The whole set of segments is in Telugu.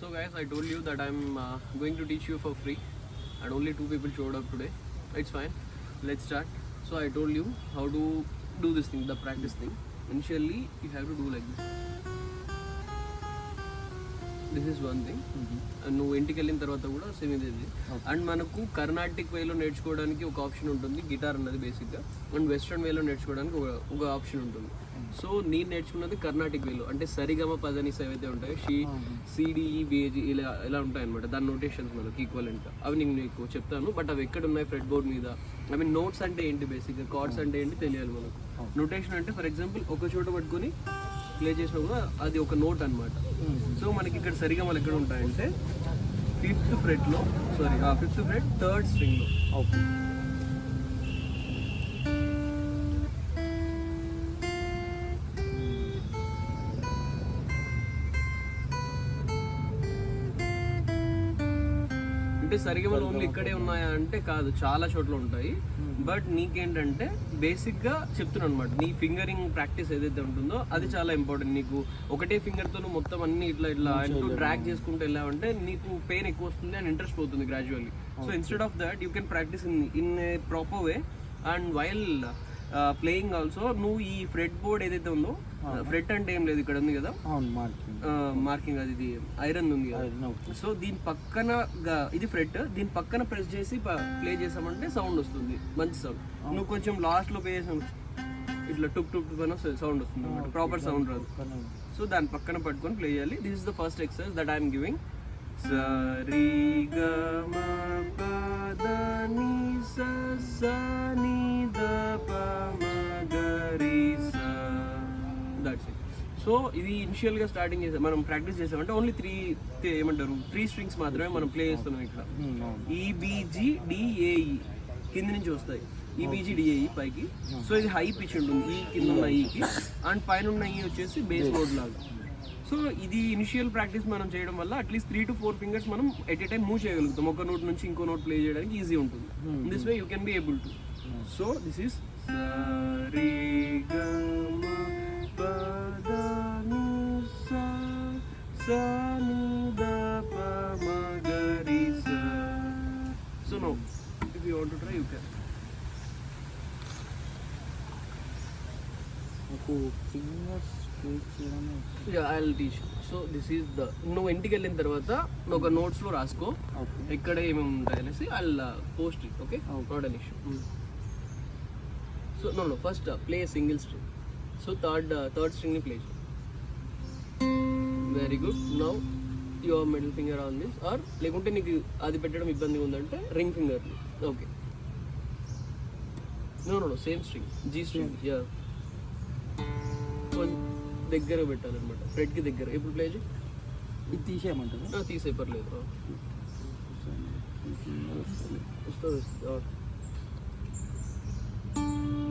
So guys, I told you that I'm going to teach you for free and only 2 people showed up today. It's fine. Let's start. So I told you how to do this thing, the practice thing. Initially, you have to do like this. This is one thing. నువ్వు ఇంటికి వెళ్ళిన తర్వాత కూడా సేమ్ ఇది. అండ్ మనకు కర్ణాటిక్ వేలో నేర్చుకోవడానికి ఒక ఆప్షన్ ఉంటుంది, గిటార్ అన్నది బేసిక్గా. అండ్ వెస్ట్రన్ వేలో నేర్చుకోవడానికి ఒక ఆప్షన్ ఉంటుంది. సో నేను నేర్చుకున్నది కర్ణాటిక్ వేలో, అంటే సరిగమ పదనీస్ ఏవైతే ఉంటాయో సిడిఈ బిఏజీ ఇలా ఉంటాయి అనమాట. దాని నోటేషన్స్ మనకి ఈక్వలెంట్, అవి నేను నీకు చెప్తాను. బట్ అవి ఎక్కడ ఉన్నాయి ఫ్రెడ్ బోర్డ్ మీద, ఐ మీన్ నోట్స్ అంటే ఏంటి, బేసిక్గా కార్డ్స్ అంటే ఏంటి తెలియాలి మనకు. నోటేషన్ అంటే ఫర్ ఎగ్జాంపుల్ ఒక చోట పట్టుకొని ప్లే చేసినా కూడా అది ఒక నోట్ అనమాట. సో మనకి ఇక్కడ సరిగా వాళ్ళు ఎక్కడ ఉంటాయంటే 5th fret, 3rd string లో. ఓకే, అంటే సరిగమలు ఓన్లీ ఇక్కడే ఉన్నాయా అంటే కాదు, చాలా చోట్ల ఉంటాయి. బట్ నీకేంటంటే బేసిక్గా చెప్తున్నాను అనమాట, నీ ఫింగరింగ్ ప్రాక్టీస్ ఏదైతే ఉంటుందో అది చాలా ఇంపార్టెంట్. నీకు ఒకటే ఫింగర్తో మొత్తం అన్ని ఇట్లా అంటూ డ్రాగ్ చేసుకుంటూ వెళ్ళావంటే నీకు పెయిన్ ఎక్కువ వస్తుంది అండ్ ఇంట్రెస్ట్ పోతుంది gradually. So instead of that you can practice in a proper way. And while playing also నువ్వు ఈ ఫ్రెడ్ బోర్డ్ ఏదైతే ఉందో, ఫ్రెడ్ అంటే ఏం లేదు, ఇక్కడ ఉంది కదా మార్కింగ్, అది ఇది ఐరన్ ఉంది కదా. సో దీని పక్కన ఇది ఫ్రెడ్, దీని పక్కన ప్రెస్ చేసి ప్లే చేసామంటే సౌండ్ వస్తుంది, మంచి సౌండ్. నువ్వు కొంచెం లాస్ట్ లో ప్లే చేసావు ఇట్లా టుక్ టుక్ టుక్ అన్న సౌండ్ వస్తుంది అనమాట, ప్రాపర్ సౌండ్ రాదు. సో దాని పక్కన పట్టుకొని ప్లే చేయాలి. This is the first exercise that I'm giving. సరి గ మ ప ద ని స స ని ద ప మ గ రి స. That's it. సో ఇది ఇనిషియల్గా స్టార్టింగ్ చేసాం, మనం ప్రాక్టీస్ చేసామంటే ఓన్లీ 3 స్ట్రింగ్స్ మాత్రమే మనం ప్లే చేస్తున్నాం ఇక్కడ. ఈబిజిడిఏఈ కింది నుంచి వస్తాయి, ఈబిజిడిఏఈ పైకి. సో ఇది హై పిచ్ ఉంటుంది, ఈ కింద ఉన్న ఈకి, అండ్ పైన ఉన్న ఈ వచ్చేసి బేస్ నోట్ లాగా. సో ఇది ఇనిషియల్ ప్రాక్టీస్ మనం చేయడం వల్ల అట్లీస్ట్ 3 to 4 ఫింగర్స్ మనం ఎట్ ఏ టైం మూవ్ చేయగలుగుతాం. ఒక నోట్ నుంచి ఇంకో నోట్ ప్లే చేయడానికి ఈజీ ఉంటుంది. This way you can be able to. So this is So now, if you want to try, you can. Yeah, I'll teach you. So this is the. నువ్వు ఇంటికి వెళ్ళిన తర్వాత నువ్వు ఒక నోట్స్లో రాసుకో ఇక్కడ ఏమేమి ఉంటాయి అనేసి. I'll post it, okay? Not an issue. So no, first play a single string. So third string ni play. Very good. Now your middle finger on this, or లేకుంటే నీకు అది పెట్టడం ఇబ్బందిగా ఉందంటే ring finger. Okay, no same string, G string. Yeah, దగ్గర పెట్టాలన్నమాట, ఫ్రెడ్ కి దగ్గర. ఇప్పుడు ప్లే చేయి. ఇది తీసేయమంటారు? తీసే పర్లేదు.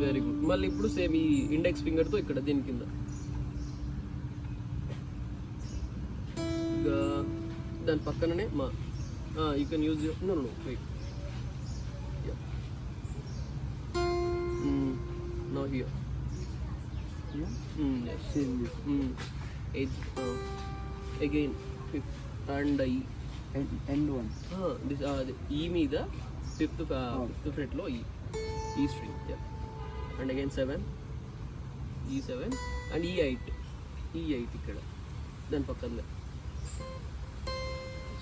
Very good. మళ్ళీ ఇప్పుడు సేమ్ ఈ ఇండెక్స్ ఫింగర్తో ఇక్కడ దీని కింద దాని పక్కననే you can use no weight. No here. Again 5th and end one. This ఈ మీద 5th ఫ్రెట్ లో ఈ string. And again 7, E7 and E8 ఇక్కడ దాని పక్కన.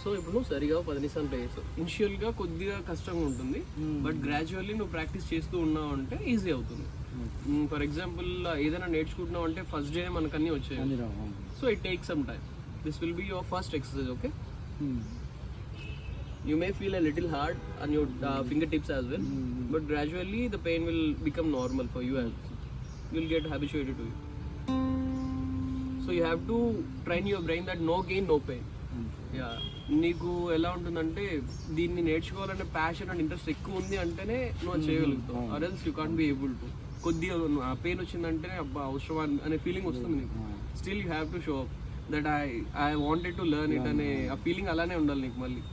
సో ఇప్పుడు నువ్వు సరిగా 10 నిమిషాలు ప్లే చేస్తావు. ఇనిషియల్గా కొద్దిగా కష్టంగా ఉంటుంది, బట్ గ్రాడ్యువల్లీ నువ్వు ప్రాక్టీస్ చేస్తూ ఉన్నావు అంటే ఈజీ అవుతుంది. ఫర్ ఎగ్జాంపుల్ ఏదైనా నేర్చుకుంటున్నావు అంటే ఫస్ట్ డే మనకు అన్నీ వచ్చాయి. So it take some time. This will be your first exercise, okay? You may feel a little hard on your fingertips as well, but gradually the pain will become normal for you as you will get habituated to it. So you have to train your brain that no gain, no pain. Yeah. నీకు ఎలా ఉంటుందంటే దీన్ని నేర్చుకోవాలనే ప్యాషన్ అండ్ ఇంట్రెస్ట్ ఎక్కువ ఉంది అంటేనే నువ్వు చేయగలుగుతావు, or else you can't be able to. కొద్దిగా పెయిన్ వచ్చిందంటేనే అబ్బా అవసరం అనే ఫీలింగ్ వస్తుంది నీకు. Still you have to show up that I wanted to learn it అనే ఆ ఫీలింగ్ అలానే ఉండాలి నీకు మళ్ళీ.